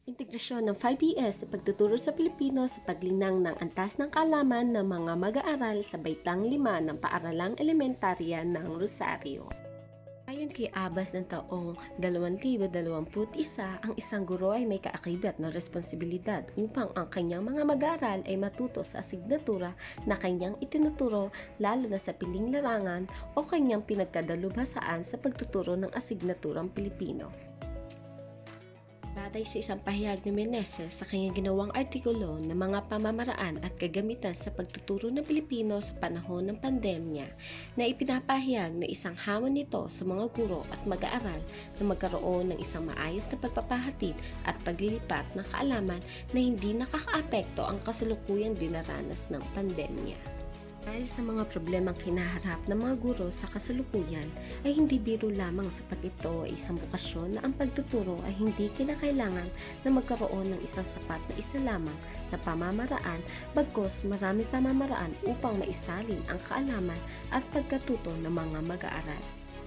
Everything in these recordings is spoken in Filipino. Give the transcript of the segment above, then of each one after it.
Integrasyon ng 5ES sa pagtuturo sa Pilipino sa paglinang ng antas ng kaalaman ng mga mag-aaral sa Baitang 5 ng Paaralang Elementarya ng Rosario. Ayon kay Abas ng taong 2021, ang isang guro ay may kaakibat na responsibilidad upang ang kanyang mga mag-aaral ay matuto sa asignatura na kanyang itinuturo, lalo na sa piling larangan o kanyang pinagkadalubhasaan sa pagtuturo ng asignaturang Pilipino. Batay sa isang pahayag ni Meneses sa kanyang ginawang artikulo ng mga pamamaraan at kagamitan sa pagtuturo ng Pilipino sa panahon ng pandemya, na ipinapahayag na isang hamon nito sa mga guro at mag-aaral na magkaroon ng isang maayos na pagpapahatid at paglilipat ng kaalaman na hindi nakakaapekto ang kasalukuyang dinaranas ng pandemya. Dahil sa mga problemang kinaharap ng mga guro sa kasalukuyan, ay hindi biro lamang sapat ito ay isang bukasyon na ang pagtuturo ay hindi kinakailangan na magkaroon ng isang sapat na isa lamang na pamamaraan, bagkus marami pamamaraan upang maisalin ang kaalaman at pagkatuto ng mga mag-aaral.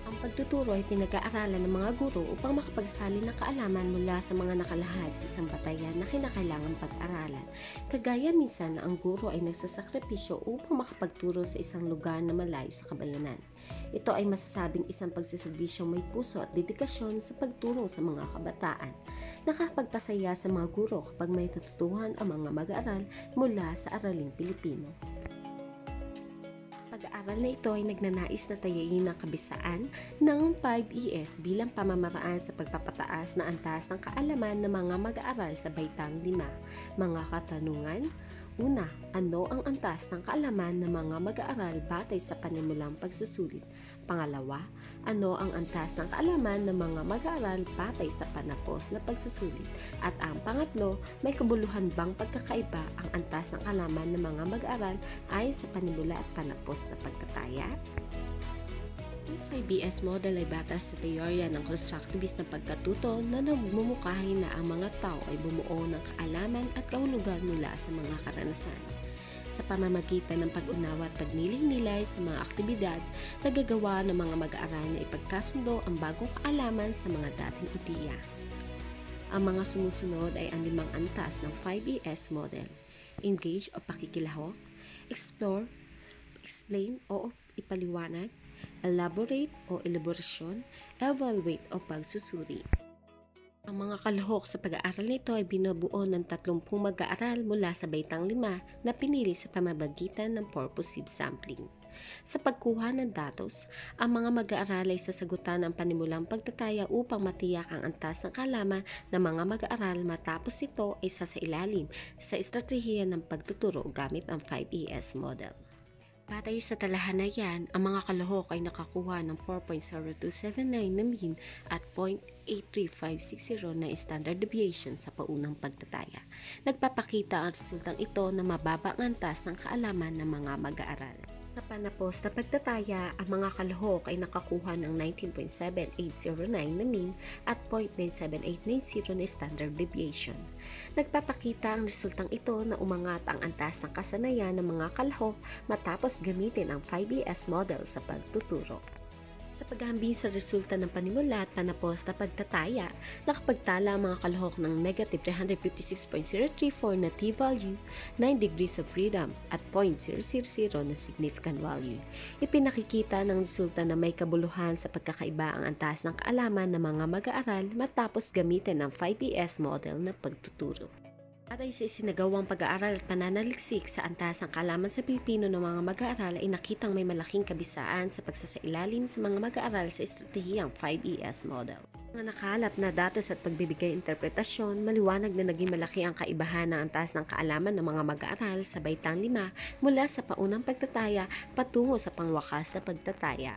Ang pagtuturo ay pinag-aaralan ng mga guro upang makapagsalin ng kaalaman mula sa mga nakalahad sa isang batayan na kinakailangang pag-aralan. Kagaya minsan na ang guro ay nagsasakripisyo upang makapagturo sa isang lugar na malayo sa kabayanan. Ito ay masasabing isang pagsisерvisyo may puso at dedikasyon sa pagtulong sa mga kabataan. Nakakapagpasaya sa mga guro kapag may natutuhan ang mga mag-aaral mula sa araling Pilipino. Pag-aaral na ito ay nagnanais na tayain ang kabisaan ng 5ES bilang pamamaraan sa pagpapataas na antas ng kaalaman ng mga mag-aaral sa Baitang 5. Mga katanungan: Una, ano ang antas ng kaalaman ng mga mag-aaral batay sa panimulang pagsusulit? Pangalawa, ano ang antas ng kaalaman ng mga mag-aaral batay sa panapos na pagsusulit? At ang pangatlo, may kabuluhan bang pagkakaiba ang antas ng kaalaman ng mga mag-aaral ay sa panimula at panapos na pagtataya? Ang 5BS model ay batas sa teorya ng constructivist na pagkatuto na nagmumukhahin na ang mga tao ay bumuo ng kaalaman at kahulugan mula sa mga karanasan. Sa pamamagitan ng pag-unawa at pagniling-nilay sa mga aktibidad, nagagawa ng mga mag-aaral na ipagkasundo ang bagong kaalaman sa mga dating ideya. Ang mga sumusunod ay ang 5 antas ng 5ES model: engage o pakikilahok, explore, explain o ipaliwanag, elaborate o elaborasyon, evaluate o pagsusuri. Ang mga kalahok sa pag-aaral nito ay binubuo ng 30 mag-aaral mula sa Baitang 5 na pinili sa pamamagitan ng purposive sampling. Sa pagkuha ng datos, ang mga mag-aaral ay sasagutan ng panimulang pagtataya upang matiyak ang antas ng kaalaman ng mga mag-aaral, matapos ito ay sasailalim sa estratehiya ng pagtuturo gamit ang 5ES model. Batay sa talahanayan, ang mga kalahok ay nakakuha ng 4.0279 na mean at 0.83560 na standard deviation sa paunang pagtataya. Nagpapakita ang resultang ito na mababa ang antas ng kaalaman ng mga mag-aaral. Sa panapos na pagtataya, ang mga kalahok ay nakakuha ng 19.7809 na mean at 0.97890 na standard deviation. Nagpapakita ang resultang ito na umangat ang antas ng kasanayan ng mga kalahok matapos gamitin ang 5ES model sa pagtuturo. Sa paghahambing sa resulta ng panimula at panapos na pagtataya, nakapagtala ang mga kalahok ng negative 356.034 na t-value, 9 degrees of freedom at 0.000 na significant value. Ipinakikita ng resulta na may kabuluhan sa pagkakaiba ang antas ng kaalaman ng mga mag-aaral matapos gamitin ang 5ES model na pagtuturo. Batay sa isinagawang pag-aaral at pananaliksik sa antas ng kaalaman sa Pilipino ng mga mag-aaral, ay nakitang may malaking kabisaan sa pagsasailalim sa mga mag-aaral sa estratehiyang 5ES model. Mga nakalap na datos at pagbibigay interpretasyon, maliwanag na naging malaki ang kaibahan ng antas ng kaalaman ng mga mag-aaral sa Baitang 5 mula sa paunang pagtataya patungo sa pangwakas sa pagtataya.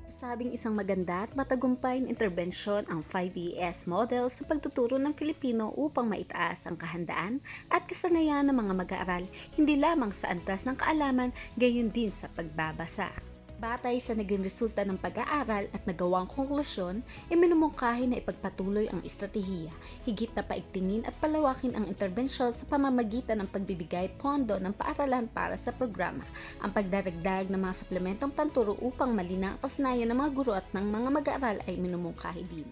Sabing isang maganda at matagumpay na interbensyon ang 5ES model sa pagtuturo ng Pilipino upang maitaas ang kahandaan at kasanayan ng mga mag-aaral, hindi lamang sa antas ng kaalaman, gayon din sa pagbabasa. Batay sa naging resulta ng pag-aaral at nagawang konklusyon, iminumungkahi na ipagpatuloy ang estratehiya, higit na paigtingin at palawakin ang interbensyon sa pamamagitan ng pagbibigay pondo ng paaralan para sa programa, ang pagdaragdag ng mga suplementong panturo upang malinaw ang kasanayan ng mga guro at ng mga mag-aaral ay minumungkahi din.